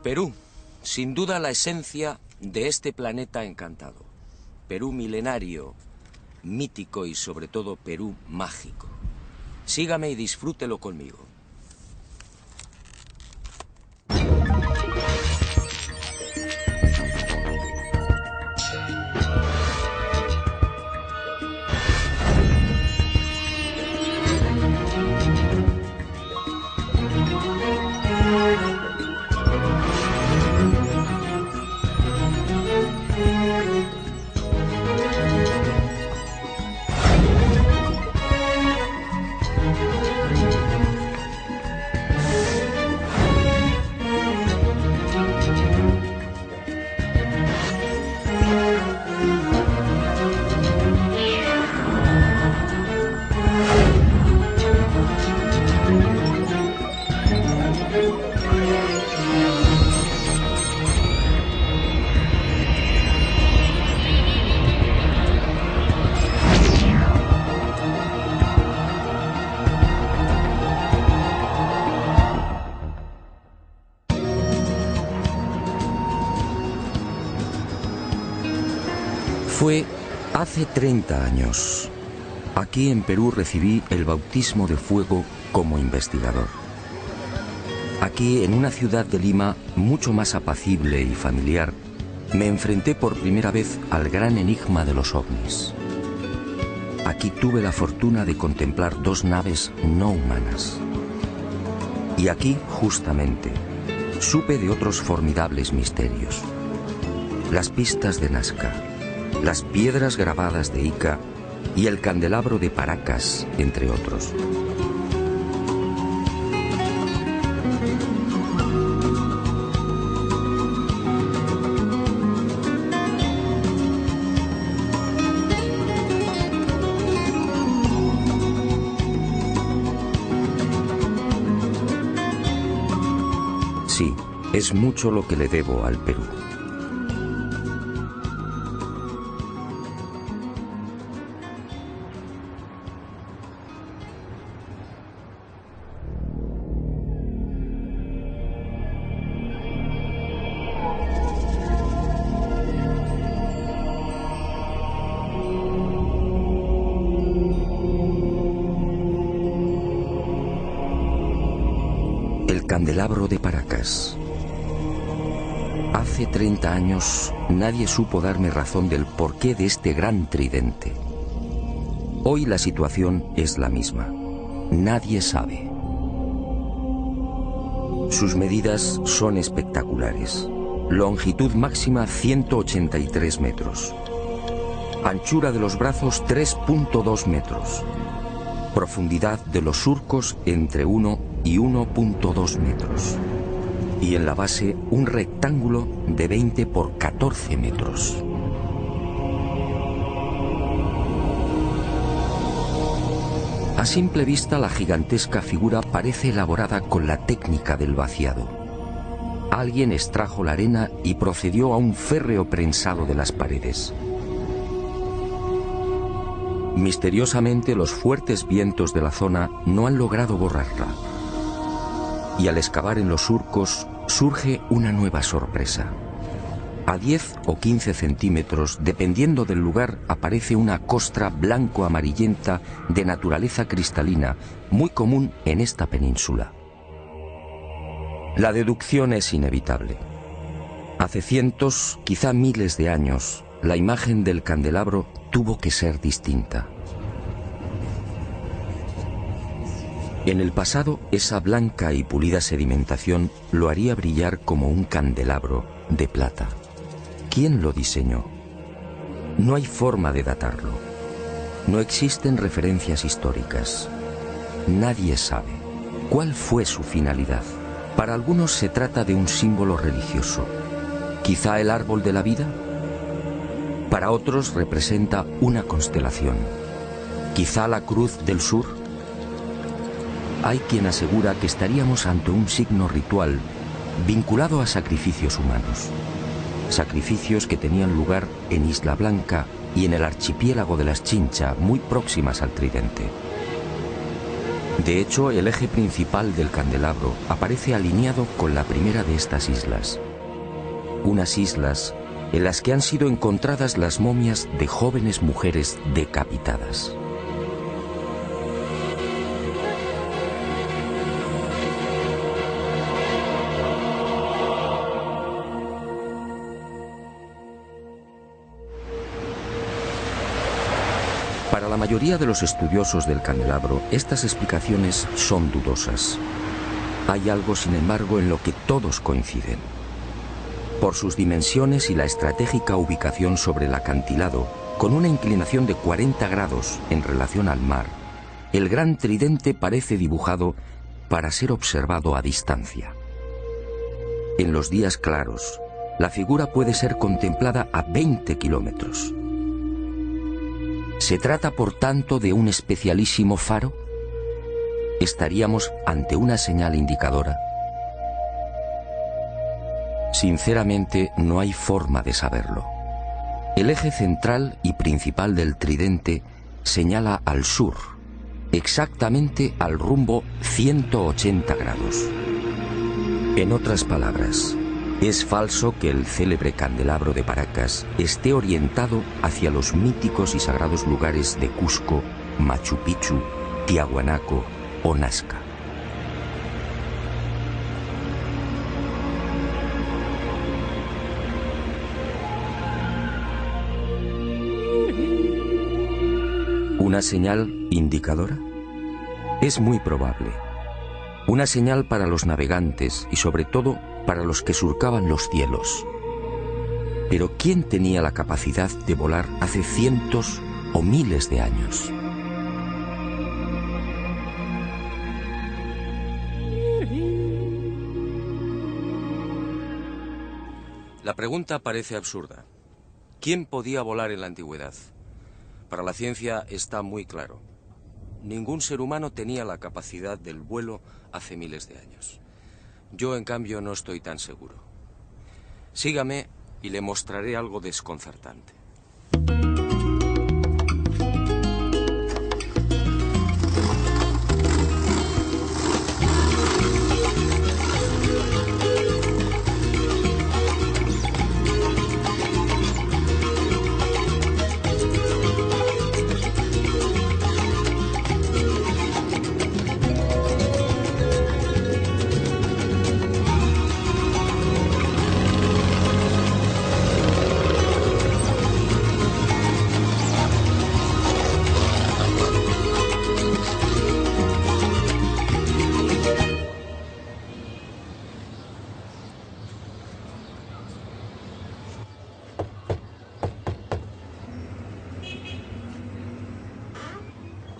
Perú, sin duda la esencia de este planeta encantado. Perú milenario, mítico y sobre todo Perú mágico. Sígame y disfrútelo conmigo. Fue hace 30 años. Aquí en Perú recibí el bautismo de fuego como investigador. Aquí, en una ciudad de Lima mucho más apacible y familiar, me enfrenté por primera vez al gran enigma de los ovnis. Aquí tuve la fortuna de contemplar dos naves no humanas. Y aquí, justamente, supe de otros formidables misterios. Las pistas de Nazca, las piedras grabadas de Ica y el candelabro de Paracas, entre otros. Sí, es mucho lo que le debo al Perú. El candelabro de Paracas. Hace 30 años nadie supo darme razón del porqué de este gran tridente. Hoy la situación es la misma. Nadie sabe. Sus medidas son espectaculares. Longitud máxima 183 metros. Anchura de los brazos 3.2 metros. Profundidad de los surcos entre 1 y 1.2 metros. Y en la base un rectángulo de 20 por 14 metros. A simple vista la gigantesca figura parece elaborada con la técnica del vaciado. Alguien extrajo la arena y procedió a un férreo prensado de las paredes. Misteriosamente los fuertes vientos de la zona no han logrado borrarla. Y al excavar en los surcos surge una nueva sorpresa. A 10 o 15 centímetros, dependiendo del lugar, aparece una costra blanco-amarillenta de naturaleza cristalina, muy común en esta península. La deducción es inevitable. Hace cientos, quizá miles de años, la imagen del candelabro tuvo que ser distinta. En el pasado, esa blanca y pulida sedimentación lo haría brillar como un candelabro de plata. ¿Quién lo diseñó? No hay forma de datarlo. No existen referencias históricas. Nadie sabe cuál fue su finalidad. Para algunos se trata de un símbolo religioso. ¿Quizá el árbol de la vida? Para otros representa una constelación. ¿Quizá la cruz del sur? Hay quien asegura que estaríamos ante un signo ritual vinculado a sacrificios humanos. Sacrificios que tenían lugar en Isla Blanca y en el archipiélago de las Chincha, muy próximas al tridente. De hecho, el eje principal del candelabro aparece alineado con la primera de estas islas. Unas islas en las que han sido encontradas las momias de jóvenes mujeres decapitadas. Para la mayoría de los estudiosos del candelabro, estas explicaciones son dudosas. Hay algo, sin embargo, en lo que todos coinciden. Por sus dimensiones y la estratégica ubicación sobre el acantilado, con una inclinación de 40 grados en relación al mar, el gran tridente parece dibujado para ser observado a distancia. En los días claros, la figura puede ser contemplada a 20 kilómetros. ¿Se trata, por tanto, de un especialísimo faro? ¿Estaríamos ante una señal indicadora? Sinceramente, no hay forma de saberlo. El eje central y principal del tridente señala al sur, exactamente al rumbo 180 grados. En otras palabras, es falso que el célebre candelabro de Paracas esté orientado hacia los míticos y sagrados lugares de Cusco, Machu Picchu, Tiahuanaco o Nazca. ¿Una señal indicadora? Es muy probable. Una señal para los navegantes y sobre todo para los que surcaban los cielos. Pero ¿quién tenía la capacidad de volar hace cientos o miles de años? La pregunta parece absurda. ¿Quién podía volar en la antigüedad? Para la ciencia está muy claro. Ningún ser humano tenía la capacidad del vuelo hace miles de años. Yo, en cambio, no estoy tan seguro. Sígame y le mostraré algo desconcertante.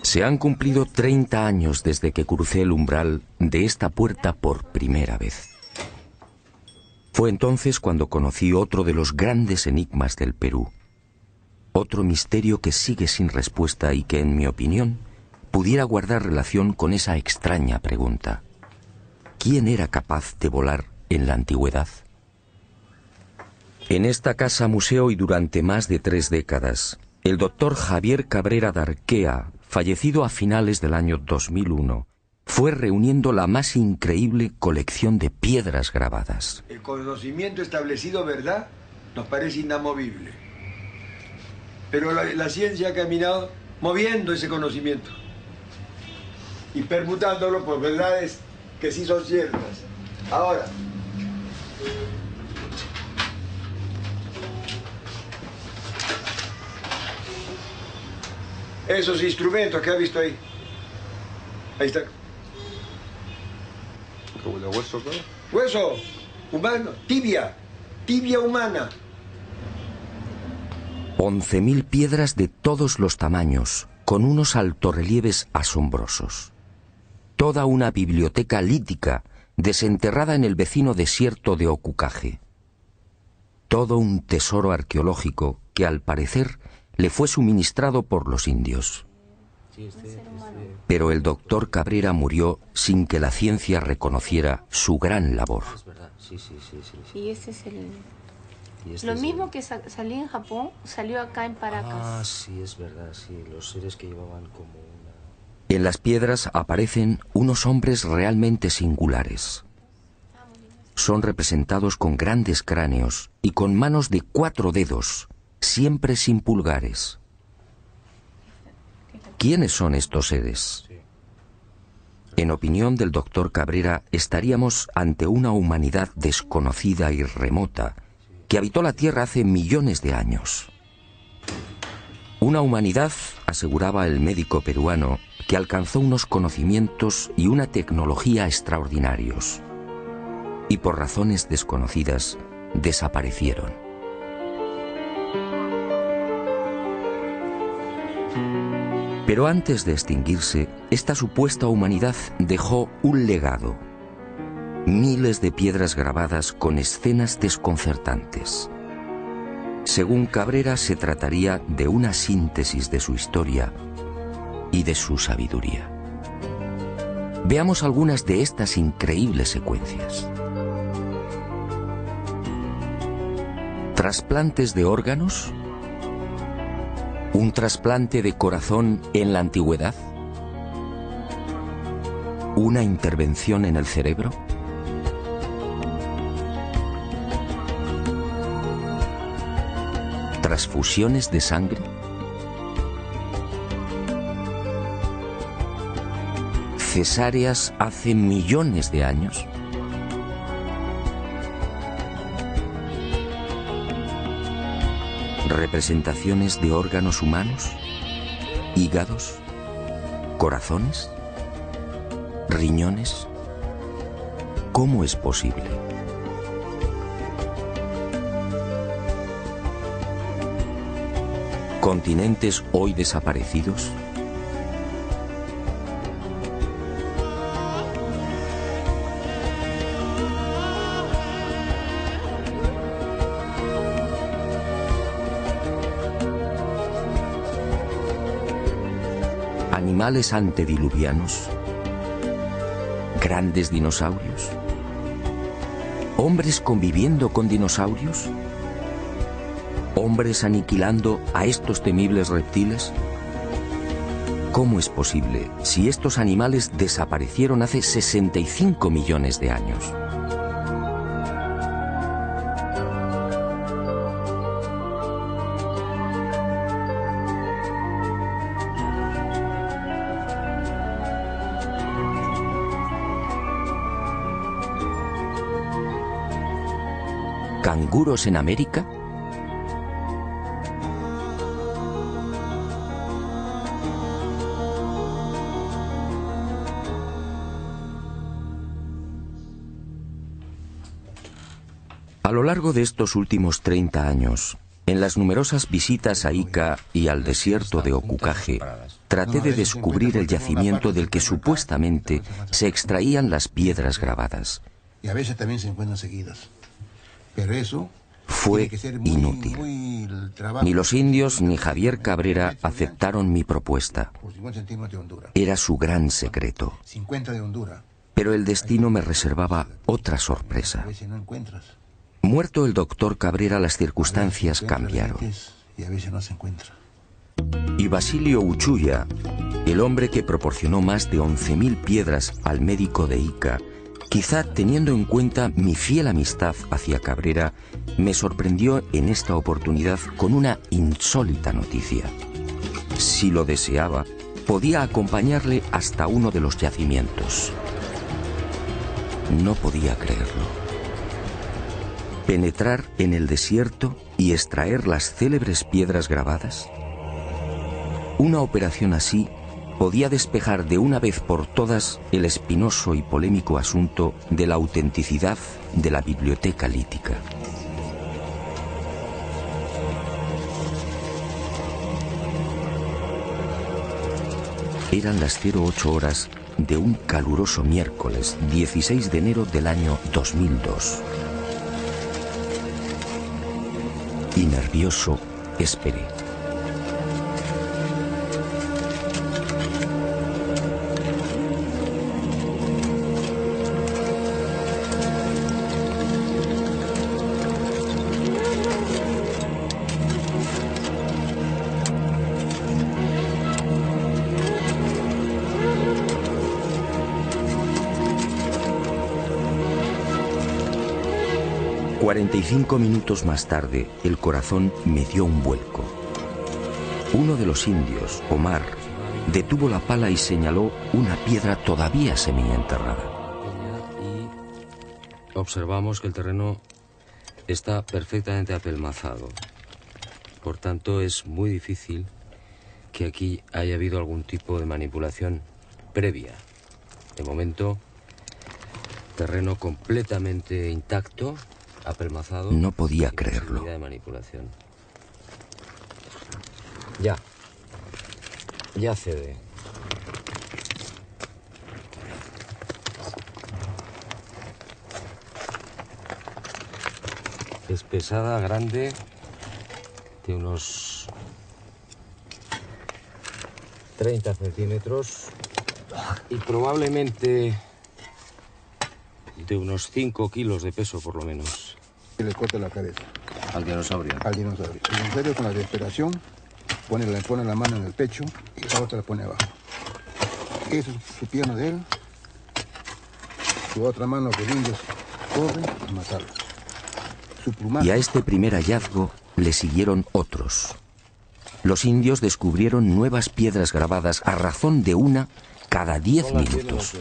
Se han cumplido 30 años desde que crucé el umbral de esta puerta por primera vez. Fue entonces cuando conocí otro de los grandes enigmas del Perú. Otro misterio que sigue sin respuesta y que, en mi opinión, pudiera guardar relación con esa extraña pregunta. ¿Quién era capaz de volar en la antigüedad? En esta casa museo y durante más de 3 décadas, el doctor Javier Cabrera Darquea, fallecido a finales del año 2001, fue reuniendo la más increíble colección de piedras grabadas. El conocimiento establecido, ¿verdad?, nos parece inamovible. Pero la ciencia ha caminado moviendo ese conocimiento y permutándolo por verdades que sí son ciertas. Ahora, esos instrumentos que ha visto ahí. Ahí está. ¿Como el hueso, claro? Hueso humano, tibia humana. 11.000 piedras de todos los tamaños, con unos altorrelieves asombrosos. Toda una biblioteca lítica desenterrada en el vecino desierto de Ocucaje. Todo un tesoro arqueológico que, al parecer, le fue suministrado por los indios. Pero el doctor Cabrera murió sin que la ciencia reconociera su gran labor. Es verdad, sí. Y ese es el... Y Lo mismo que salió en Japón, salió acá en Paracas. Ah, sí, es verdad, sí. Los seres que llevaban como una... En las piedras aparecen unos hombres realmente singulares. Son representados con grandes cráneos y con manos de 4 dedos, siempre sin pulgares. ¿Quiénes son estos seres? En opinión del doctor Cabrera, estaríamos ante una humanidad desconocida y remota que habitó la Tierra hace millones de años. Una humanidad, aseguraba el médico peruano, que alcanzó unos conocimientos y una tecnología extraordinarios. Y por razones desconocidas, desaparecieron. Pero antes de extinguirse, esta supuesta humanidad dejó un legado. Miles de piedras grabadas con escenas desconcertantes. Según Cabrera, se trataría de una síntesis de su historia y de su sabiduría. Veamos algunas de estas increíbles secuencias. ¿Trasplantes de órganos? ¿Un trasplante de corazón en la antigüedad? ¿Una intervención en el cerebro? ¿Transfusiones de sangre? ¿Cesáreas hace millones de años? ¿Representaciones de órganos humanos? ¿Hígados? ¿Corazones? ¿Riñones? ¿Cómo es posible? ¿Continentes hoy desaparecidos? ¿Animales antediluvianos? ¿Grandes dinosaurios? ¿Hombres conviviendo con dinosaurios? ¿Hombres aniquilando a estos temibles reptiles? ¿Cómo es posible si estos animales desaparecieron hace 65 millones de años? ¿Canguros en América? A lo largo de estos últimos 30 años, en las numerosas visitas a Ica y al desierto de Ocucaje, traté de descubrir el yacimiento del que supuestamente se extraían las piedras grabadas. Y a veces también se encuentran seguidas. Pero eso fue inútil. Ni los indios ni Javier Cabrera aceptaron mi propuesta. Era su gran secreto. Pero el destino me reservaba otra sorpresa. Muerto el doctor Cabrera, las circunstancias cambiaron. Y Basilio Uchuya, el hombre que proporcionó más de 11.000 piedras al médico de Ica, quizá teniendo en cuenta mi fiel amistad hacia Cabrera, me sorprendió en esta oportunidad con una insólita noticia. Si lo deseaba, podía acompañarle hasta uno de los yacimientos. No podía creerlo. ¿Penetrar en el desierto y extraer las célebres piedras grabadas? Una operación así podía despejar de una vez por todas el espinoso y polémico asunto de la autenticidad de la biblioteca lítica. Eran las 08 horas de un caluroso miércoles 16 de enero del año 2002. Y nervioso, esperé. 45 minutos más tarde, el corazón me dio un vuelco. Uno de los indios, Omar, detuvo la pala y señaló una piedra todavía semienterrada. Y observamos que el terreno está perfectamente apelmazado. Por tanto, es muy difícil que aquí haya habido algún tipo de manipulación previa. De momento, terreno completamente intacto, apelmazado. No podía creerlo. De manipulación. Ya cede. Es pesada, grande, de unos 30 centímetros y probablemente de unos 5 kilos de peso por lo menos. Y le corta la cabeza. Al dinosaurio. Al dinosaurio. El dinosaurio con la desesperación pone la mano en el pecho y la otra la pone abajo. Esa es su pierna de él. Su otra mano que lindos corre a matarlo. Su plumaje. Y a este primer hallazgo le siguieron otros. Los indios descubrieron nuevas piedras grabadas a razón de una cada 10 minutos.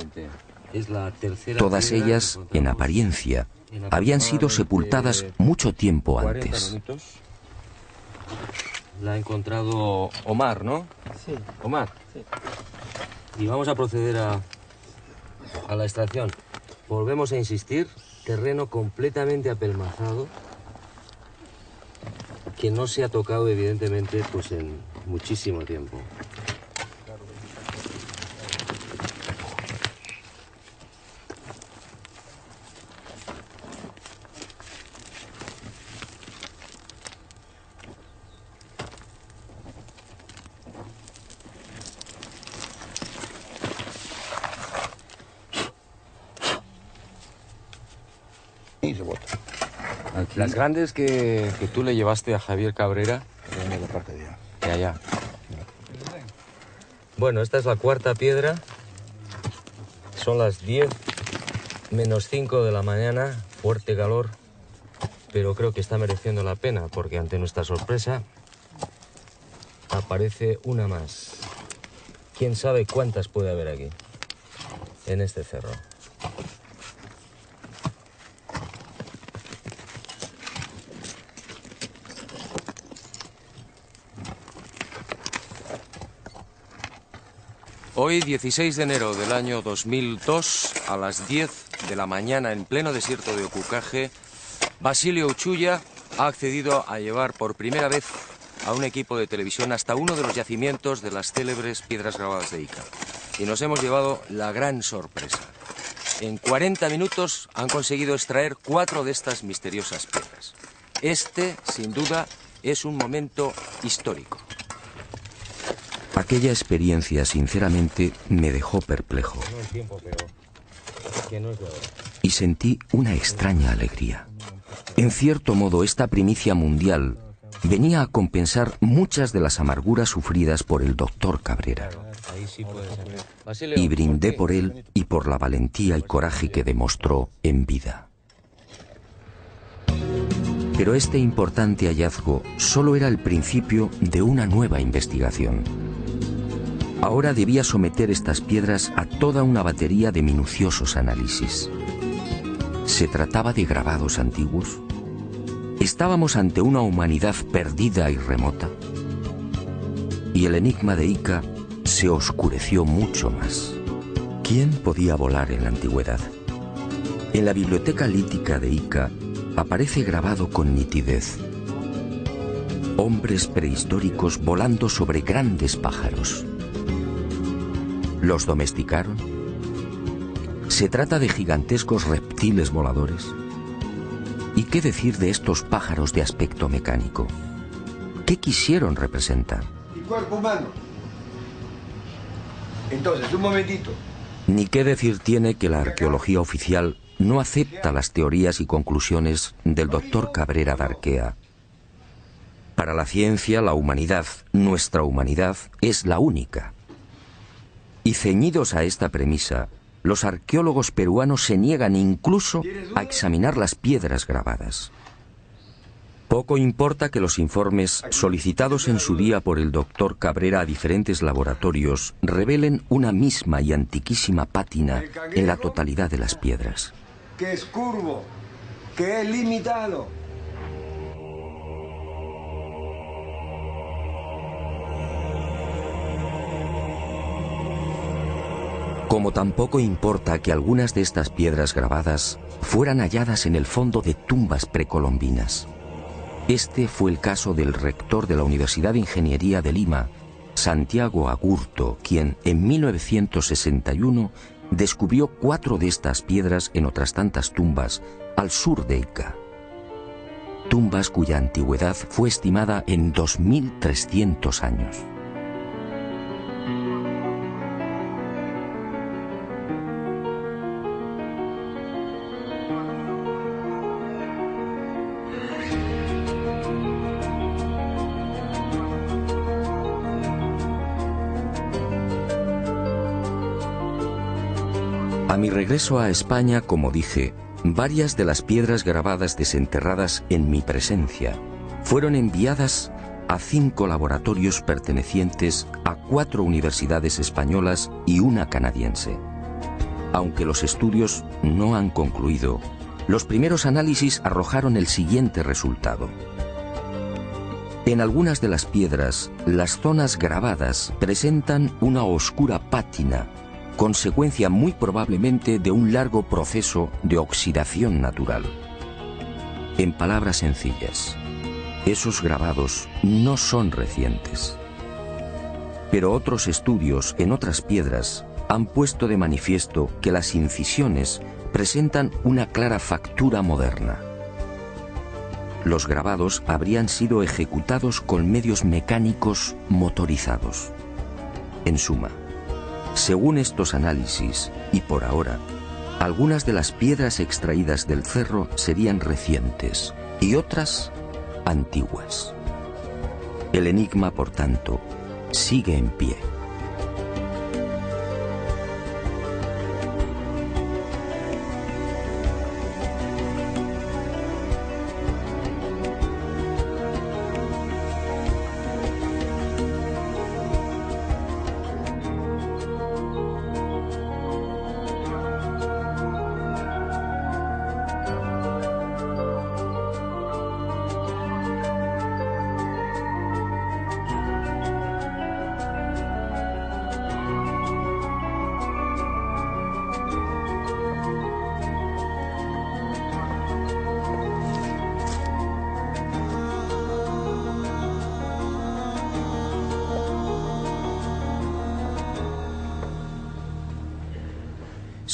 Es la tercera. Todas ellas, en apariencia, habían sido sepultadas mucho tiempo antes. La ha encontrado Omar, ¿no? Sí. Omar. Sí. Y vamos a proceder a la extracción. Volvemos a insistir, terreno completamente apelmazado, que no se ha tocado evidentemente pues en muchísimo tiempo. Y se bota. Las grandes que tú le llevaste a Javier Cabrera. En la parte de allá. De allá. Bueno, esta es la cuarta piedra. Son las 10 menos 5 de la mañana. Fuerte calor. Pero creo que está mereciendo la pena porque ante nuestra sorpresa aparece una más. ¿Quién sabe cuántas puede haber aquí? En este cerro. Hoy, 16 de enero del año 2002, a las 10 de la mañana, en pleno desierto de Ocucaje, Basilio Uchuya ha accedido a llevar por primera vez a un equipo de televisión hasta uno de los yacimientos de las célebres piedras grabadas de Ica. Y nos hemos llevado la gran sorpresa. En 40 minutos han conseguido extraer 4 de estas misteriosas piedras. Este, sin duda, es un momento histórico. Aquella experiencia, sinceramente, me dejó perplejo. Y sentí una extraña alegría. En cierto modo, esta primicia mundial venía a compensar muchas de las amarguras sufridas por el doctor Cabrera. Y brindé por él y por la valentía y coraje que demostró en vida. Pero este importante hallazgo solo era el principio de una nueva investigación. Ahora debía someter estas piedras a toda una batería de minuciosos análisis. ¿Se trataba de grabados antiguos? ¿Estábamos ante una humanidad perdida y remota? Y el enigma de Ica se oscureció mucho más. ¿Quién podía volar en la antigüedad? En la biblioteca lítica de Ica aparece grabado con nitidez: hombres prehistóricos volando sobre grandes pájaros. ¿Los domesticaron? ¿Se trata de gigantescos reptiles voladores? ¿Y qué decir de estos pájaros de aspecto mecánico? ¿Qué quisieron representar? Y cuerpo humano. Entonces, un momentito. Ni qué decir tiene que la arqueología oficial no acepta las teorías y conclusiones del doctor Cabrera d'Arquea. Para la ciencia, la humanidad, nuestra humanidad, es la única. Y ceñidos a esta premisa, los arqueólogos peruanos se niegan incluso a examinar las piedras grabadas. Poco importa que los informes solicitados en su día por el doctor Cabrera a diferentes laboratorios revelen una misma y antiquísima pátina en la totalidad de las piedras. Que es curvo, que es limitado. Como tampoco importa que algunas de estas piedras grabadas fueran halladas en el fondo de tumbas precolombinas. Este fue el caso del rector de la Universidad de Ingeniería de Lima, Santiago Agurto, quien en 1961 descubrió 4 de estas piedras en otras tantas tumbas al sur de Ica. Tumbas cuya antigüedad fue estimada en 2.300 años. A mi regreso a España, como dije, varias de las piedras grabadas desenterradas en mi presencia fueron enviadas a 5 laboratorios pertenecientes a 4 universidades españolas y una canadiense. Aunque los estudios no han concluido, los primeros análisis arrojaron el siguiente resultado. En algunas de las piedras, las zonas grabadas presentan una oscura pátina, consecuencia muy probablemente de un largo proceso de oxidación natural. En palabras sencillas, esos grabados no son recientes. Pero otros estudios en otras piedras han puesto de manifiesto que las incisiones presentan una clara factura moderna. Los grabados habrían sido ejecutados con medios mecánicos motorizados. En suma, según estos análisis, y por ahora, algunas de las piedras extraídas del cerro serían recientes y otras antiguas. El enigma, por tanto, sigue en pie.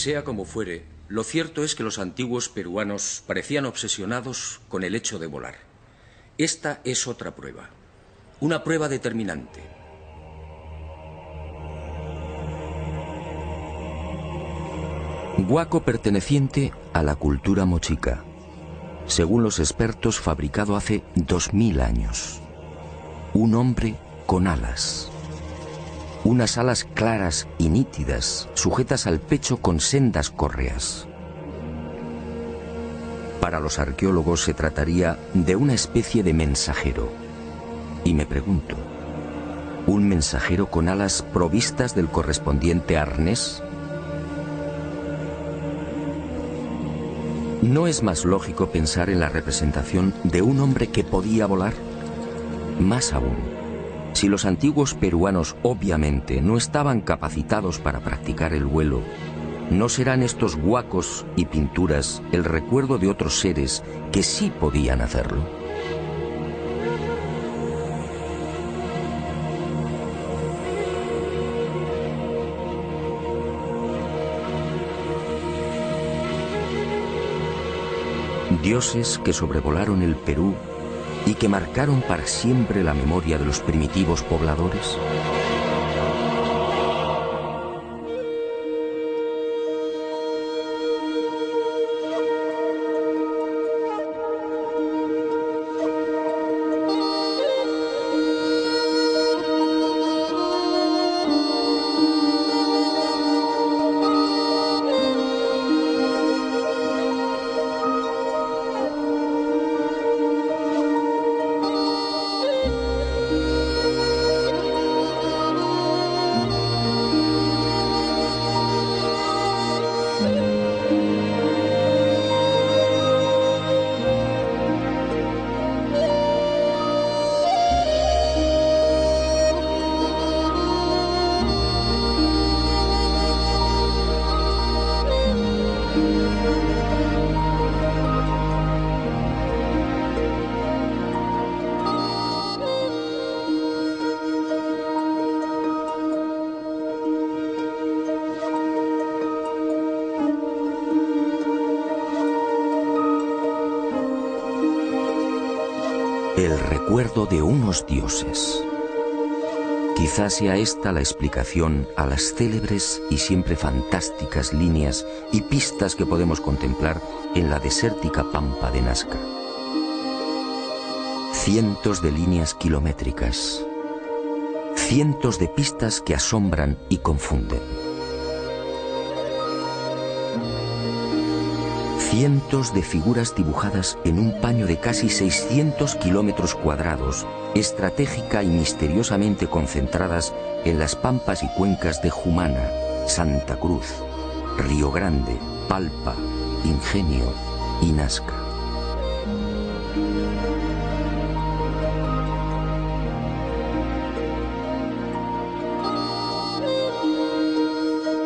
Sea como fuere, lo cierto es que los antiguos peruanos parecían obsesionados con el hecho de volar. Esta es otra prueba, una prueba determinante. Huaco perteneciente a la cultura mochica, según los expertos fabricado hace 2000 años. Un hombre con alas. Unas alas claras y nítidas, sujetas al pecho con sendas correas. Para los arqueólogos se trataría de una especie de mensajero. Y me pregunto, ¿un mensajero con alas provistas del correspondiente arnés? ¿No es más lógico pensar en la representación de un hombre que podía volar? Más aún, si los antiguos peruanos obviamente no estaban capacitados para practicar el vuelo, ¿no serán estos huacos y pinturas el recuerdo de otros seres que sí podían hacerlo? Dioses que sobrevolaron el Perú y que marcaron para siempre la memoria de los primitivos pobladores. El recuerdo de unos dioses. Quizás sea esta la explicación a las célebres y siempre fantásticas líneas y pistas que podemos contemplar en la desértica pampa de Nazca. Cientos de líneas kilométricas, cientos de pistas que asombran y confunden. Cientos de figuras dibujadas en un paño de casi 600 kilómetros cuadrados, estratégica y misteriosamente concentradas en las pampas y cuencas de Jumana, Santa Cruz, Río Grande, Palpa, Ingenio y Nazca.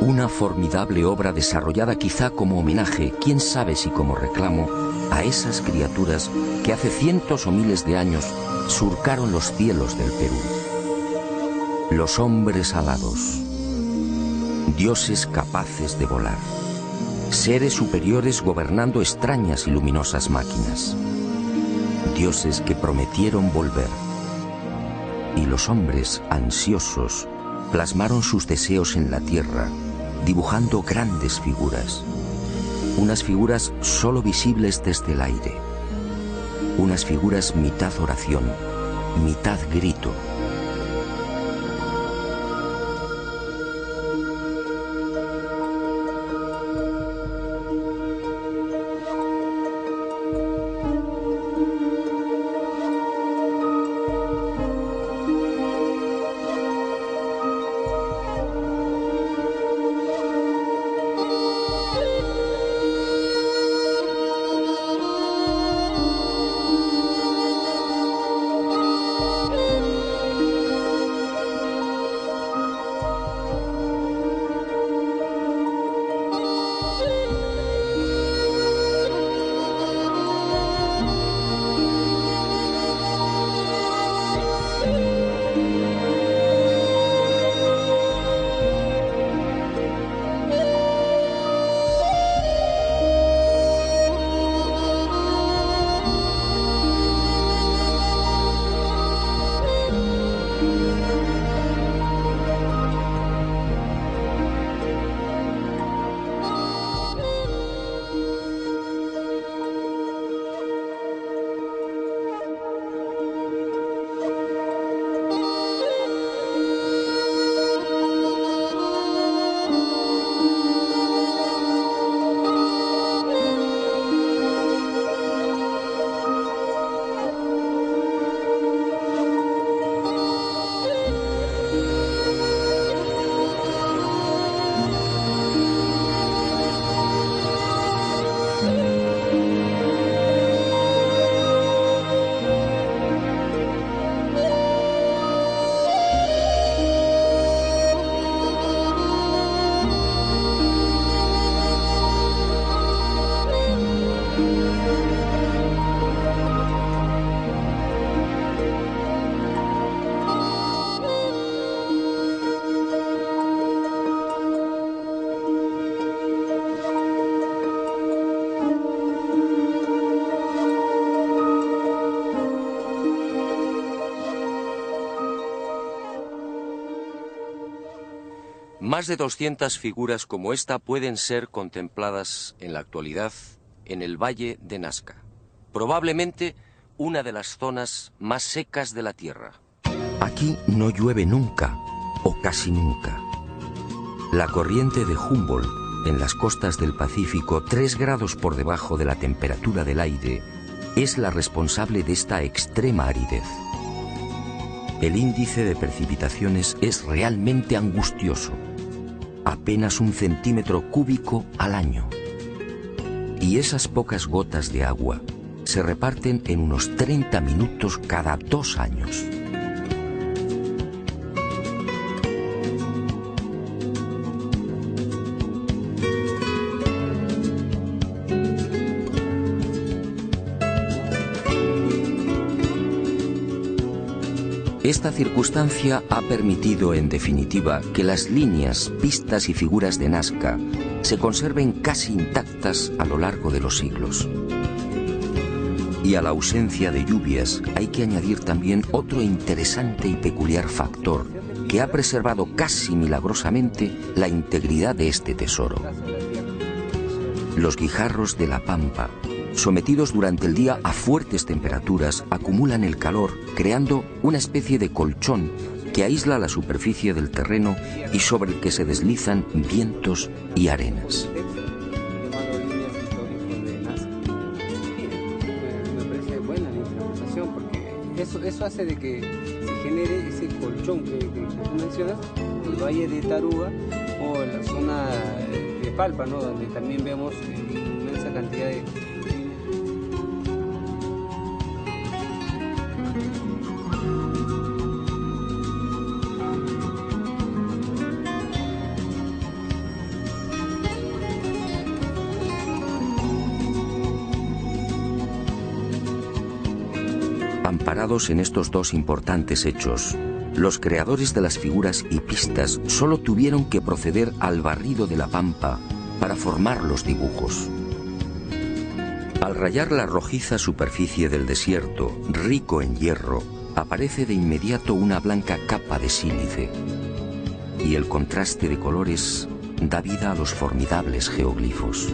Una formidable obra desarrollada quizá como homenaje, quién sabe si como reclamo, a esas criaturas que hace cientos o miles de años surcaron los cielos del Perú. Los hombres alados, dioses capaces de volar, seres superiores gobernando extrañas y luminosas máquinas, dioses que prometieron volver. Y los hombres ansiosos plasmaron sus deseos en la tierra, dibujando grandes figuras, unas figuras solo visibles desde el aire, unas figuras mitad oración, mitad grito. Más de 200 figuras como esta pueden ser contempladas en la actualidad en el Valle de Nazca, probablemente una de las zonas más secas de la Tierra. Aquí no llueve nunca, o casi nunca. La corriente de Humboldt, en las costas del Pacífico, 3 grados por debajo de la temperatura del aire, es la responsable de esta extrema aridez. El índice de precipitaciones es realmente angustioso, apenas 1 centímetro cúbico al año. Y esas pocas gotas de agua se reparten en unos 30 minutos cada 2 años. Esta circunstancia ha permitido, en definitiva, que las líneas, pistas y figuras de Nazca se conserven casi intactas a lo largo de los siglos. Y a la ausencia de lluvias hay que añadir también otro interesante y peculiar factor que ha preservado casi milagrosamente la integridad de este tesoro. Los guijarros de la pampa, sometidos durante el día a fuertes temperaturas, acumulan el calor, creando una especie de colchón que aísla la superficie del terreno y sobre el que se deslizan vientos y arenas. Eso hace de que se genere ese colchón que tú mencionas, el Valle de Taruga o en la zona de Palpa, ¿no? Donde también vemos inmensa cantidad de... Amparados en estos dos importantes hechos, los creadores de las figuras hipistas solo tuvieron que proceder al barrido de la pampa para formar los dibujos. Al rayar la rojiza superficie del desierto, rico en hierro, aparece de inmediato una blanca capa de sílice, y el contraste de colores da vida a los formidables geoglifos.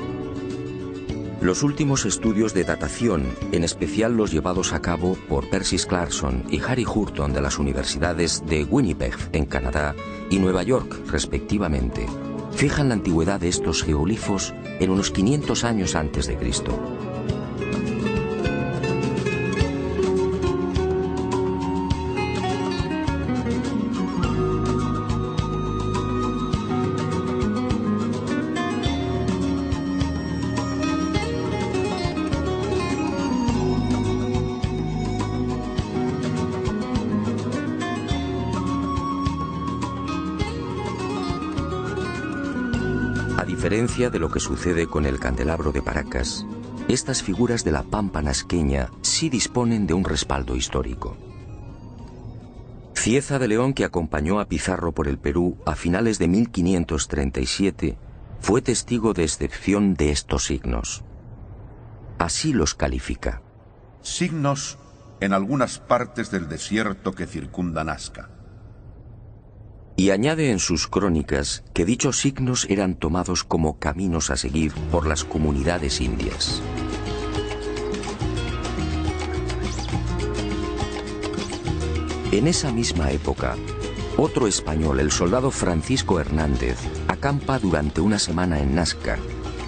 Los últimos estudios de datación, en especial los llevados a cabo por Percy Clarkson y Harry Hurton de las universidades de Winnipeg, en Canadá, y Nueva York, respectivamente, fijan la antigüedad de estos geoglifos en unos 500 años antes de Cristo. A diferencia de lo que sucede con el candelabro de Paracas, estas figuras de la pampa nasqueña sí disponen de un respaldo histórico. Cieza de León, que acompañó a Pizarro por el Perú a finales de 1537, fue testigo de excepción de estos signos. Así los califica. Signos en algunas partes del desierto que circunda Nazca. Y añade en sus crónicas que dichos signos eran tomados como caminos a seguir por las comunidades indias. En esa misma época, otro español, el soldado Francisco Hernández, acampa durante una semana en Nazca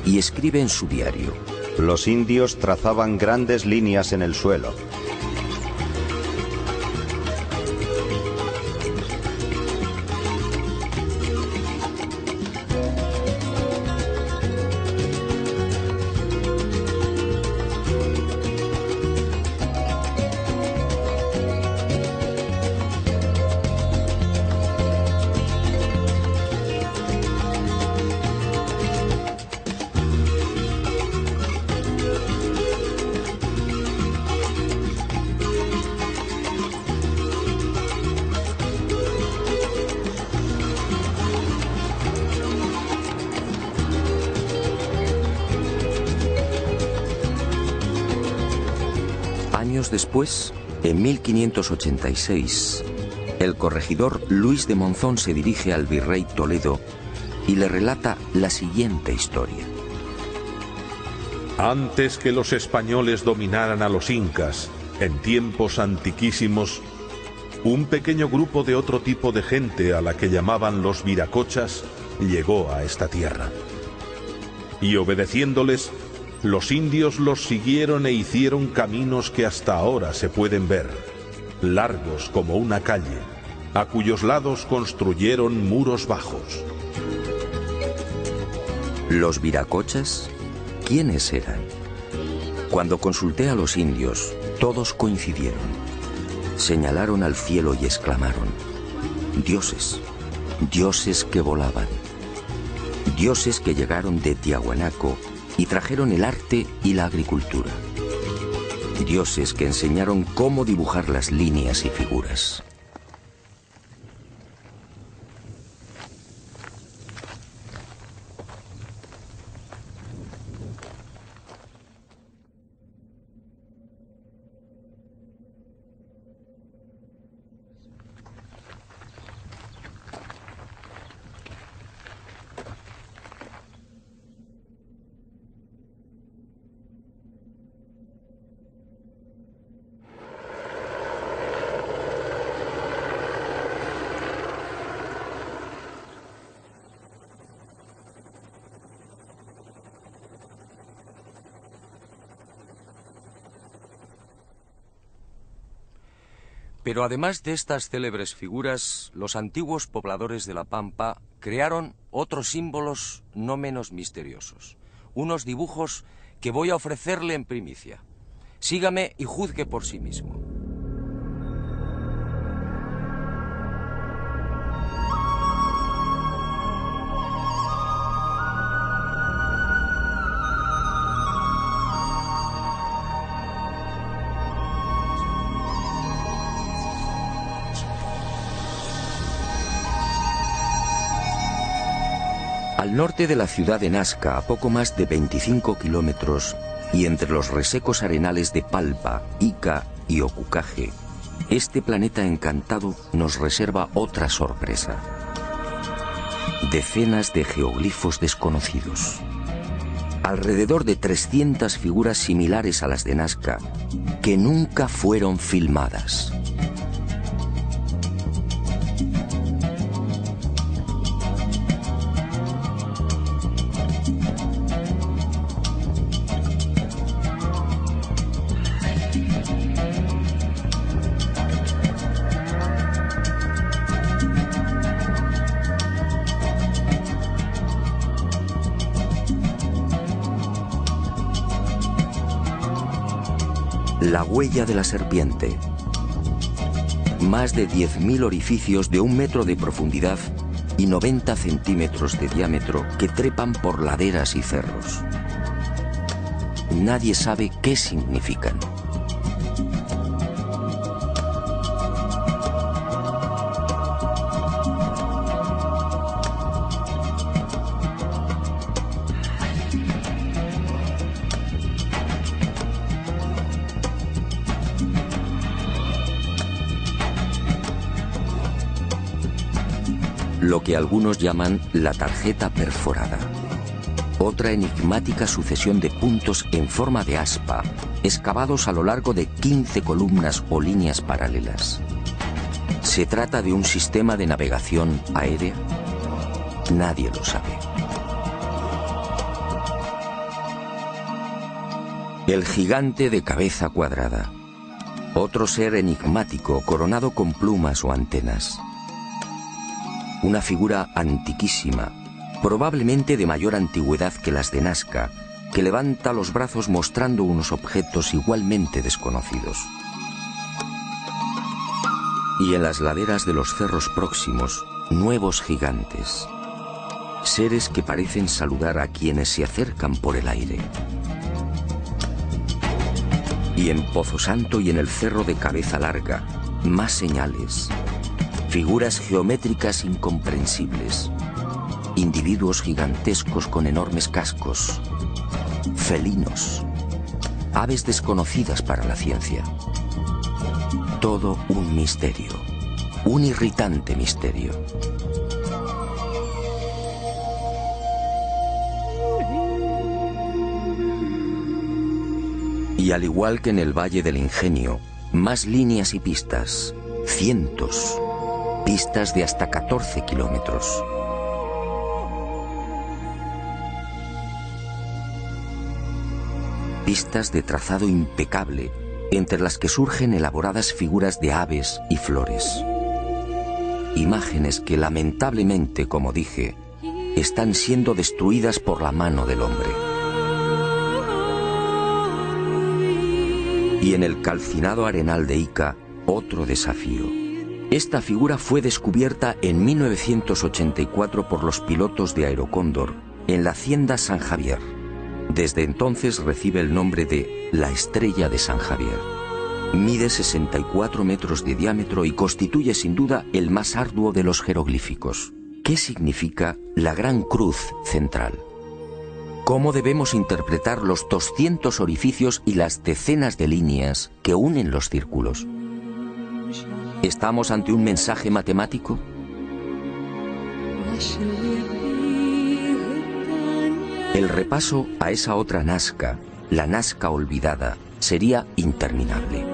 y escribe en su diario: Los indios trazaban grandes líneas en el suelo. Años después, en 1586, el corregidor Luis de Monzón se dirige al virrey Toledo y le relata la siguiente historia. Antes que los españoles dominaran a los incas, en tiempos antiquísimos, un pequeño grupo de otro tipo de gente, a la que llamaban los viracochas, llegó a esta tierra. Y obedeciéndoles, los indios los siguieron e hicieron caminos que hasta ahora se pueden ver, largos como una calle, a cuyos lados construyeron muros bajos. ¿Los viracochas? ¿Quiénes eran? Cuando consulté a los indios, todos coincidieron. Señalaron al cielo y exclamaron: dioses, dioses que volaban, dioses que llegaron de Tiahuanaco y trajeron el arte y la agricultura, dioses que enseñaron cómo dibujar las líneas y figuras. Pero además de estas célebres figuras, los antiguos pobladores de la Pampa crearon otros símbolos no menos misteriosos. Unos dibujos que voy a ofrecerle en primicia. Sígame y juzgue por sí mismo. Al norte de la ciudad de Nazca, a poco más de 25 kilómetros, y entre los resecos arenales de Palpa, Ica y Ocucaje, este planeta encantado nos reserva otra sorpresa. Decenas de geoglifos desconocidos. Alrededor de 300 figuras similares a las de Nazca, que nunca fueron filmadas. La huella de la serpiente. Más de 10.000 orificios de 1 metro de profundidad y 90 centímetros de diámetro que trepan por laderas y cerros. Nadie sabe qué significan. Lo que algunos llaman la tarjeta perforada. Otra enigmática sucesión de puntos en forma de aspa, excavados a lo largo de 15 columnas o líneas paralelas. ¿Se trata de un sistema de navegación aérea? Nadie lo sabe. El gigante de cabeza cuadrada. Otro ser enigmático coronado con plumas o antenas. Una figura antiquísima, probablemente de mayor antigüedad que las de Nazca, que levanta los brazos mostrando unos objetos igualmente desconocidos. Y en las laderas de los cerros próximos, nuevos gigantes. Seres que parecen saludar a quienes se acercan por el aire. Y en Pozo Santo y en el cerro de Cabeza Larga, más señales. Figuras geométricas incomprensibles, individuos gigantescos con enormes cascos, felinos, aves desconocidas para la ciencia. Todo un misterio, un irritante misterio. Y al igual que en el Valle del Ingenio, más líneas y pistas, cientos. Pistas de hasta 14 kilómetros. Pistas de trazado impecable, entre las que surgen elaboradas figuras de aves y flores. Imágenes que lamentablemente, como dije, están siendo destruidas por la mano del hombre. Y en el calcinado arenal de Ica, otro desafío. Esta figura fue descubierta en 1984 por los pilotos de Aerocóndor en la hacienda San Javier. Desde entonces recibe el nombre de la Estrella de San Javier. Mide 64 metros de diámetro y constituye sin duda el más arduo de los jeroglíficos. ¿Qué significa la gran cruz central? ¿Cómo debemos interpretar los 200 orificios y las decenas de líneas que unen los círculos? ¿Estamos ante un mensaje matemático? El repaso a esa otra Nazca, la Nazca olvidada, sería interminable.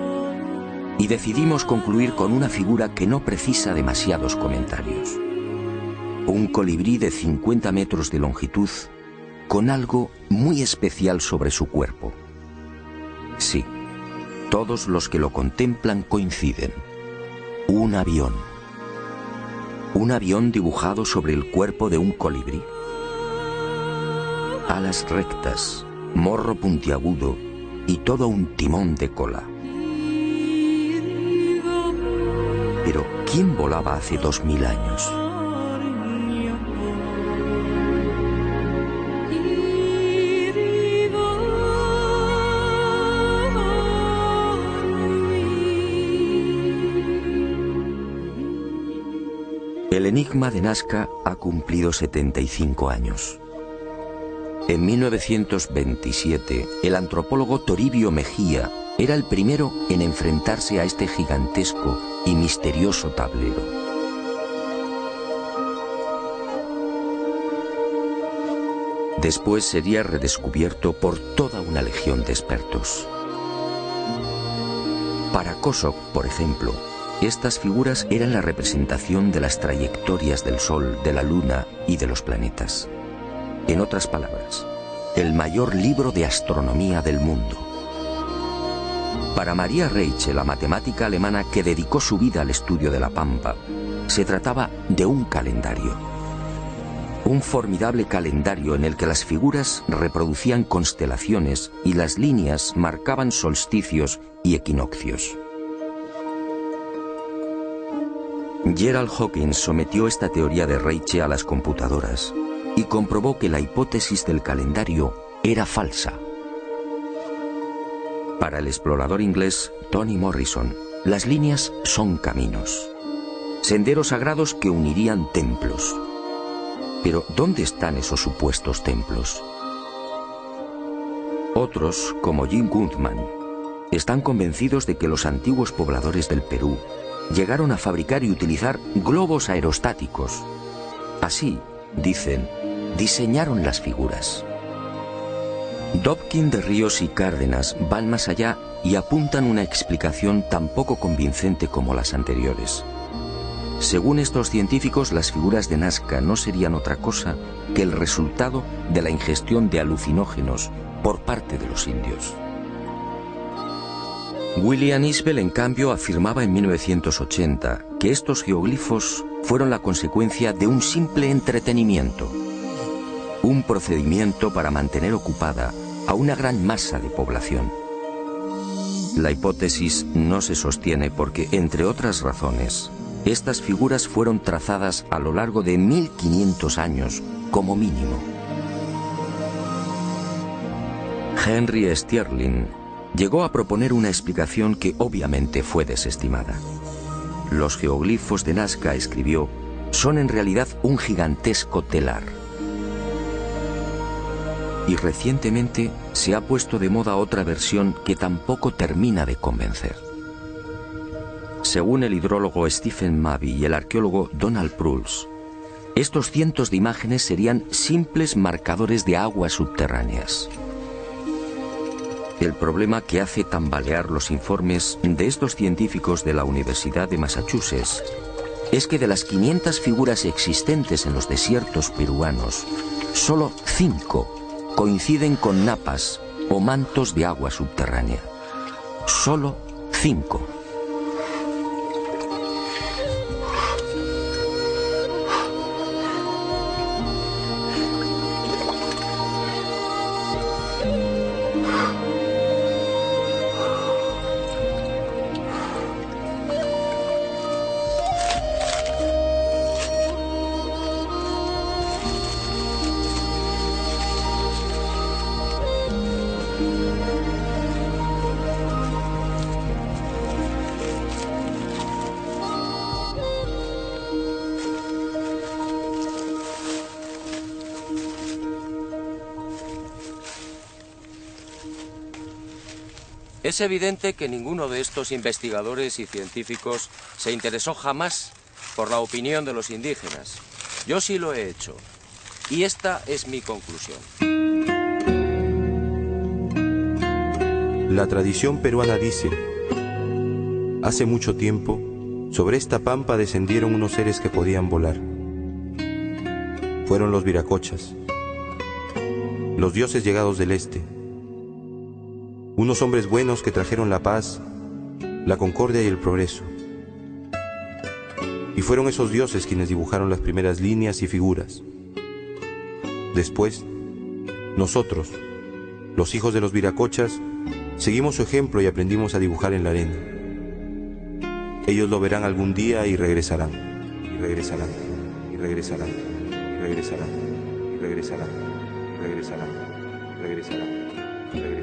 Y decidimos concluir con una figura que no precisa demasiados comentarios. Un colibrí de 50 metros de longitud, con algo muy especial sobre su cuerpo. Sí, todos los que lo contemplan coinciden. Un avión. Un avión dibujado sobre el cuerpo de un colibrí. Alas rectas, morro puntiagudo y todo un timón de cola. Pero, ¿quién volaba hace 2000 años? El enigma de Nazca ha cumplido 75 años. En 1927, el antropólogo Toribio Mejía era el primero en enfrentarse a este gigantesco y misterioso tablero. Después sería redescubierto por toda una legión de expertos. Para Kosok, por ejemplo, estas figuras eran la representación de las trayectorias del Sol, de la Luna y de los planetas. En otras palabras, el mayor libro de astronomía del mundo. Para Maria Reiche, la matemática alemana que dedicó su vida al estudio de la Pampa, se trataba de un calendario. Un formidable calendario en el que las figuras reproducían constelaciones y las líneas marcaban solsticios y equinoccios. Gerald Hawkins sometió esta teoría de Reiche a las computadoras y comprobó que la hipótesis del calendario era falsa. Para el explorador inglés Tony Morrison, las líneas son caminos, senderos sagrados que unirían templos. Pero, ¿dónde están esos supuestos templos? Otros, como Jim Gutman, están convencidos de que los antiguos pobladores del Perú llegaron a fabricar y utilizar globos aerostáticos. Así, dicen, diseñaron las figuras. Dobkin, de Ríos y Cárdenas van más allá y apuntan una explicación tan poco convincente como las anteriores. Según estos científicos, las figuras de Nazca no serían otra cosa que el resultado de la ingestión de alucinógenos por parte de los indios. William Isbell, en cambio, afirmaba en 1980 que estos geoglifos fueron la consecuencia de un simple entretenimiento, un procedimiento para mantener ocupada a una gran masa de población. La hipótesis no se sostiene porque, entre otras razones, estas figuras fueron trazadas a lo largo de 1500 años como mínimo. Henry Sterling llegó a proponer una explicación que obviamente fue desestimada. Los geoglifos de Nazca, escribió, son en realidad un gigantesco telar. Y recientemente se ha puesto de moda otra versión que tampoco termina de convencer. Según el hidrólogo Stephen Mabey y el arqueólogo Donald Prulls, estos cientos de imágenes serían simples marcadores de aguas subterráneas. El problema que hace tambalear los informes de estos científicos de la Universidad de Massachusetts es que de las 500 figuras existentes en los desiertos peruanos, solo 5 coinciden con napas o mantos de agua subterránea. Solo 5. Es evidente que ninguno de estos investigadores y científicos se interesó jamás por la opinión de los indígenas. Yo sí lo he hecho. Y esta es mi conclusión. La tradición peruana dice: hace mucho tiempo, sobre esta pampa descendieron unos seres que podían volar. Fueron los viracochas, los dioses llegados del este. Unos hombres buenos que trajeron la paz, la concordia y el progreso. Y fueron esos dioses quienes dibujaron las primeras líneas y figuras. Después, nosotros, los hijos de los viracochas, seguimos su ejemplo y aprendimos a dibujar en la arena. Ellos lo verán algún día y regresarán, y regresarán, y regresarán, y regresarán, y regresarán, y regresarán, y regresarán, y regresarán.